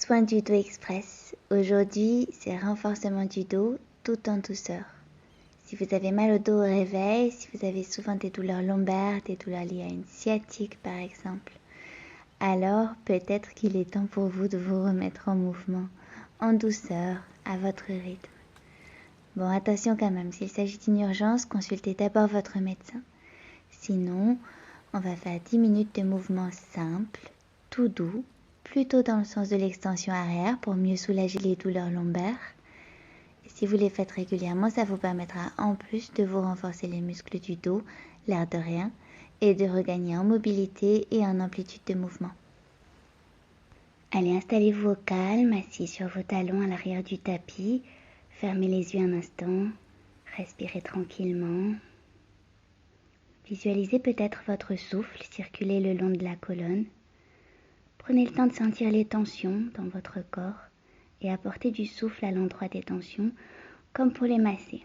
Soin du dos express. Aujourd'hui, c'est renforcement du dos tout en douceur. Si vous avez mal au dos au réveil, si vous avez souvent des douleurs lombaires, des douleurs liées à une sciatique par exemple, alors peut-être qu'il est temps pour vous de vous remettre en mouvement, en douceur, à votre rythme. Bon, attention quand même, s'il s'agit d'une urgence, consultez d'abord votre médecin. Sinon, on va faire 10 minutes de mouvement simple, tout doux, plutôt dans le sens de l'extension arrière pour mieux soulager les douleurs lombaires. Et si vous les faites régulièrement, ça vous permettra en plus de vous renforcer les muscles du dos, l'air de rien, et de regagner en mobilité et en amplitude de mouvement. Allez, installez-vous au calme, assis sur vos talons à l'arrière du tapis. Fermez les yeux un instant, respirez tranquillement. Visualisez peut-être votre souffle circuler le long de la colonne. Prenez le temps de sentir les tensions dans votre corps et apportez du souffle à l'endroit des tensions, comme pour les masser.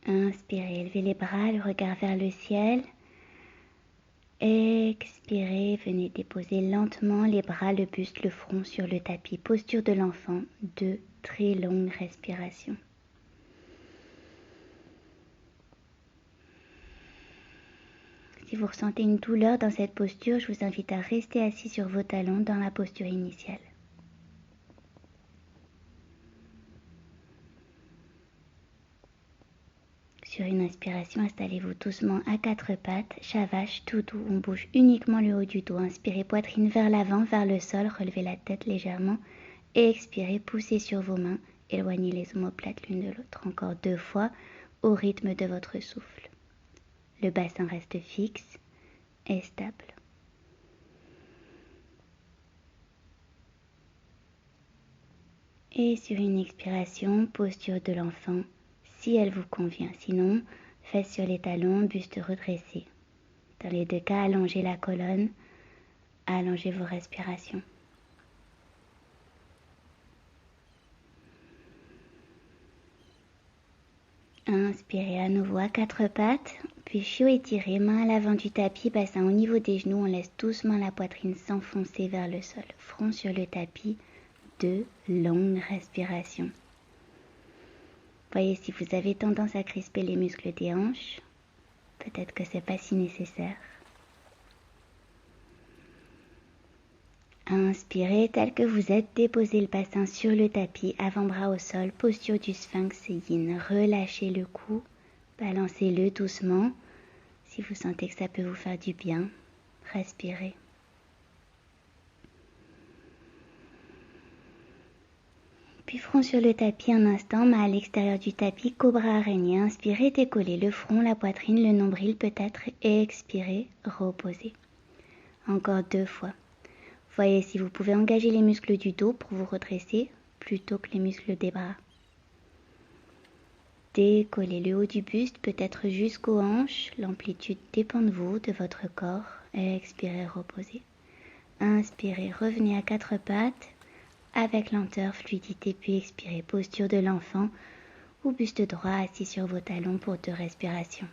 Inspirez, élevez les bras, le regard vers le ciel. Expirez, venez déposer lentement les bras, le buste, le front sur le tapis. Posture de l'enfant, 2 très longues respirations. Si vous ressentez une douleur dans cette posture, je vous invite à rester assis sur vos talons dans la posture initiale. Sur une inspiration, installez-vous doucement à 4 pattes, Shavasana, tout doux, on bouge uniquement le haut du dos. Inspirez, poitrine vers l'avant, vers le sol, relevez la tête légèrement. Et expirez, poussez sur vos mains, éloignez les omoplates l'une de l'autre. Encore 2 fois, au rythme de votre souffle. Le bassin reste fixe et stable. Et sur une expiration, posture de l'enfant, si elle vous convient. Sinon, fesses sur les talons, buste redressé. Dans les 2 cas, allongez la colonne, allongez vos respirations. Inspirez à nouveau à 4 pattes, puis chiot étiré, main à l'avant du tapis, bassin au niveau des genoux, on laisse doucement la poitrine s'enfoncer vers le sol. Front sur le tapis, 2 longues respirations. Voyez si vous avez tendance à crisper les muscles des hanches, peut-être que c'est pas si nécessaire. Inspirez tel que vous êtes, déposez le bassin sur le tapis, avant-bras au sol, posture du sphinx yin. Relâchez le cou, balancez-le doucement. Si vous sentez que ça peut vous faire du bien, respirez. Puis front sur le tapis un instant, main à l'extérieur du tapis, cobra araignée. Inspirez, décollez le front, la poitrine, le nombril peut-être. Expirez, reposez. Encore 2 fois. Voyez si vous pouvez engager les muscles du dos pour vous redresser plutôt que les muscles des bras. Décollez le haut du buste, peut-être jusqu'aux hanches. L'amplitude dépend de vous, de votre corps. Expirez, reposez. Inspirez, revenez à 4 pattes. Avec lenteur, fluidité, puis expirez. Posture de l'enfant ou buste droit assis sur vos talons pour 2 respirations.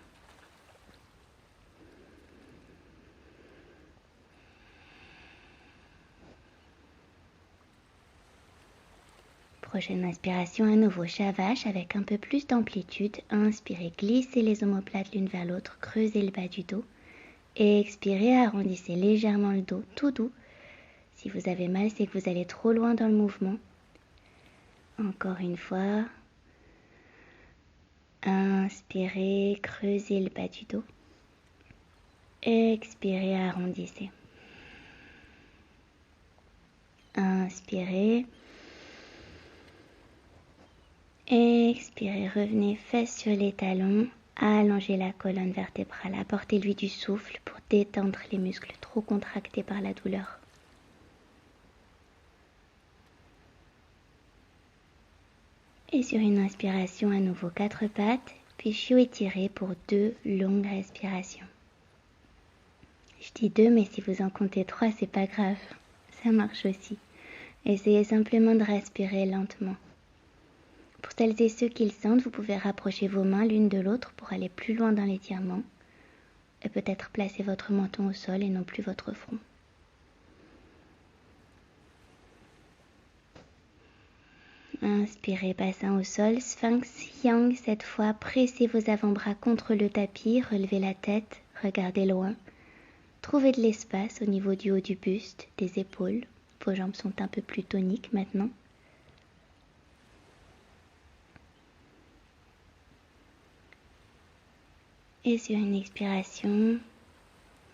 Prochaine inspiration, à nouveau Shavasana avec un peu plus d'amplitude. Inspirez, glissez les omoplates l'une vers l'autre, creusez le bas du dos. Et expirez, arrondissez légèrement le dos, tout doux. Si vous avez mal, c'est que vous allez trop loin dans le mouvement. Encore une fois. Inspirez, creusez le bas du dos. Expirez, arrondissez. Inspirez. Expirez, revenez fesses sur les talons. Allongez la colonne vertébrale. Apportez-lui du souffle pour détendre les muscles trop contractés par la douleur. Et sur une inspiration, à nouveau 4 pattes, puis chiot étiré pour 2 longues respirations. Je dis 2, mais si vous en comptez 3, c'est pas grave. Ça marche aussi. Essayez simplement de respirer lentement. Pour celles et ceux qui le sentent, vous pouvez rapprocher vos mains l'une de l'autre pour aller plus loin dans l'étirement et peut-être placer votre menton au sol et non plus votre front. Inspirez, bassin au sol, Sphinx Yang cette fois, pressez vos avant-bras contre le tapis, relevez la tête, regardez loin. Trouvez de l'espace au niveau du haut du buste, des épaules. Vos jambes sont un peu plus toniques maintenant. Et sur une expiration,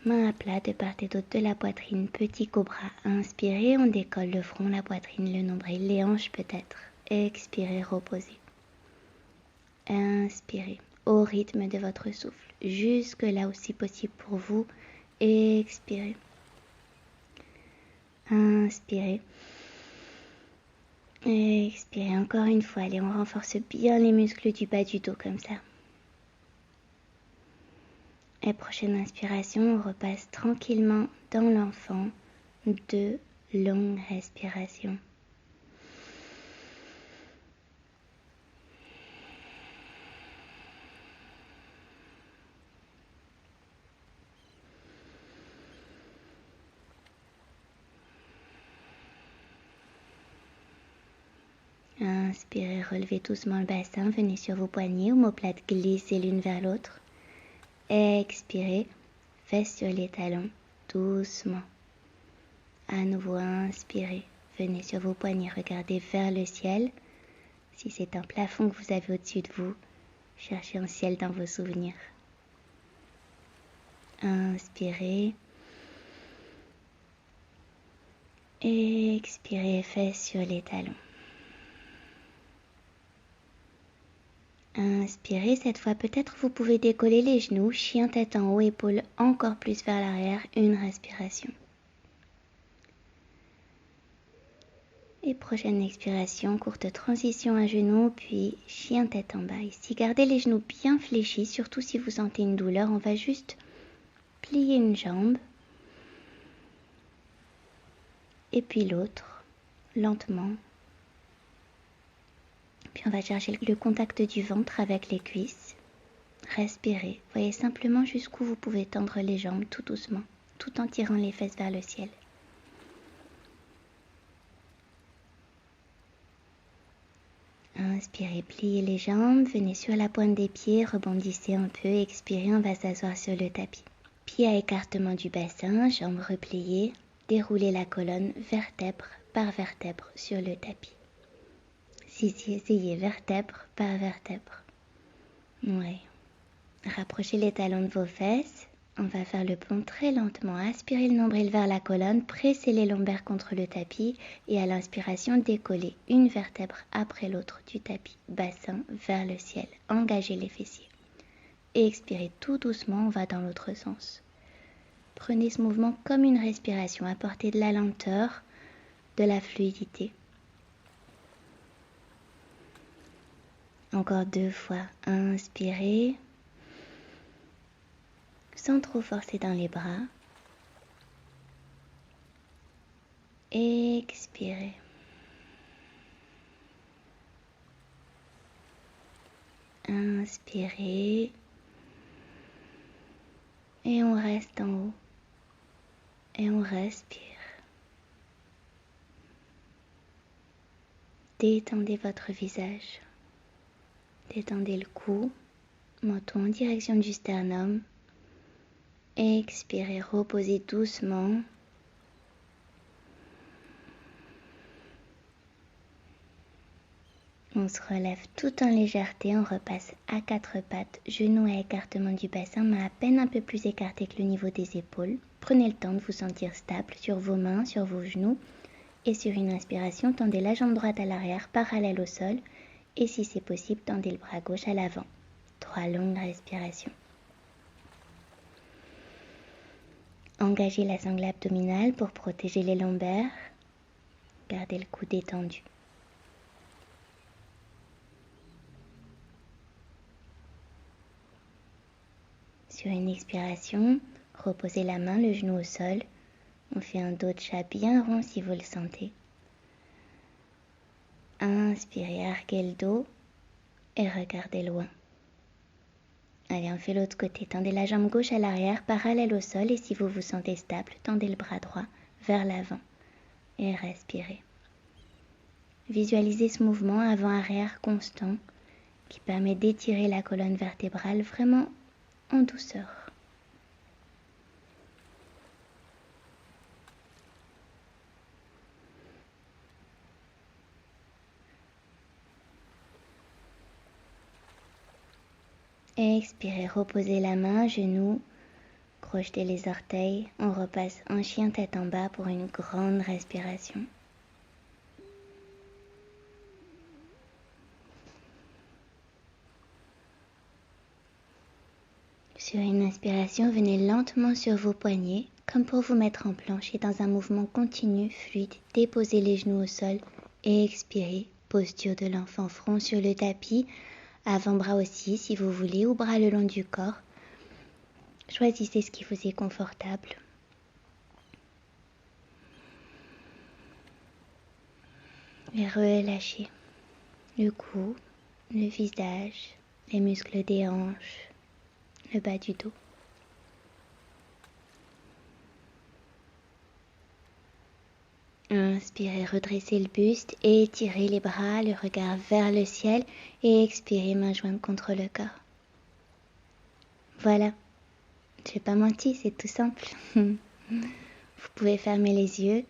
main à plat de part et d'autre de la poitrine, petit cobra. Inspirez, on décolle le front, la poitrine, le nombril, les hanches peut-être. Expirez, reposez. Inspirez au rythme de votre souffle, jusque là aussi possible pour vous. Expirez. Inspirez. Expirez encore une fois. Allez, on renforce bien les muscles du bas du dos comme ça. Et prochaine inspiration, on repasse tranquillement dans l'enfant. 2 longues respirations. Inspirez, relevez doucement le bassin, venez sur vos poignets, omoplates glissez l'une vers l'autre. Expirez, fesses sur les talons, doucement. À nouveau, inspirez, venez sur vos poignets, regardez vers le ciel. Si c'est un plafond que vous avez au-dessus de vous, cherchez un ciel dans vos souvenirs. Inspirez. Expirez, fesses sur les talons. Inspirez, cette fois peut-être vous pouvez décoller les genoux, chien tête en haut, épaules encore plus vers l'arrière, une respiration. Et prochaine expiration, courte transition à genoux, puis chien tête en bas. Ici, gardez les genoux bien fléchis, surtout si vous sentez une douleur, on va juste plier une jambe. Et puis l'autre, lentement. Puis on va chercher le contact du ventre avec les cuisses. Respirez. Voyez simplement jusqu'où vous pouvez tendre les jambes tout doucement, tout en tirant les fesses vers le ciel. Inspirez, pliez les jambes, venez sur la pointe des pieds, rebondissez un peu, expirez, on va s'asseoir sur le tapis. Pieds à écartement du bassin, jambes repliées, déroulez la colonne vertèbre par vertèbre sur le tapis. Si, essayez vertèbre par vertèbre. Ouais. Rapprochez les talons de vos fesses. On va faire le pont très lentement. Aspirez le nombril vers la colonne, pressez les lombaires contre le tapis et à l'inspiration, décollez une vertèbre après l'autre du tapis. Bassin vers le ciel. Engagez les fessiers. Et expirez tout doucement, on va dans l'autre sens. Prenez ce mouvement comme une respiration. Apportez de la lenteur, de la fluidité. Encore 2 fois. Inspirez. Sans trop forcer dans les bras. Expirez. Inspirez. Et on reste en haut. Et on respire. Détendez votre visage. Détendez le cou, menton en direction du sternum. Expirez, reposez doucement. On se relève tout en légèreté, on repasse à 4 pattes, genoux à écartement du bassin, mains à peine un peu plus écartées que le niveau des épaules. Prenez le temps de vous sentir stable sur vos mains, sur vos genoux. Et sur une inspiration, tendez la jambe droite à l'arrière, parallèle au sol. Et si c'est possible, tendez le bras gauche à l'avant. 3 longues respirations. Engagez la sangle abdominale pour protéger les lombaires. Gardez le cou détendu. Sur une expiration, reposez la main, le genou au sol. On fait un dos de chat bien rond si vous le sentez. Inspirez, arquez le dos, et regardez loin. Allez, on fait l'autre côté. Tendez la jambe gauche à l'arrière, parallèle au sol, et si vous vous sentez stable, tendez le bras droit vers l'avant et respirez. Visualisez ce mouvement avant-arrière constant qui permet d'étirer la colonne vertébrale vraiment en douceur. Expirez, reposez la main, genou, crochetez les orteils. On repasse en chien tête en bas pour une grande respiration. Sur une inspiration, venez lentement sur vos poignets, comme pour vous mettre en planche et dans un mouvement continu, fluide, déposez les genoux au sol et expirez, posture de l'enfant, front sur le tapis, avant-bras aussi si vous voulez, ou bras le long du corps. Choisissez ce qui vous est confortable. Et relâchez le cou, le visage, les muscles des hanches, le bas du dos. Inspirez, redressez le buste et étirez les bras, le regard vers le ciel et expirez, main jointe contre le corps. Voilà, je n'ai pas menti, c'est tout simple. Vous pouvez fermer les yeux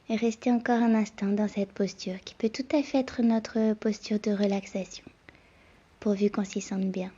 et rester encore un instant dans cette posture qui peut tout à fait être notre posture de relaxation, pourvu qu'on s'y sente bien.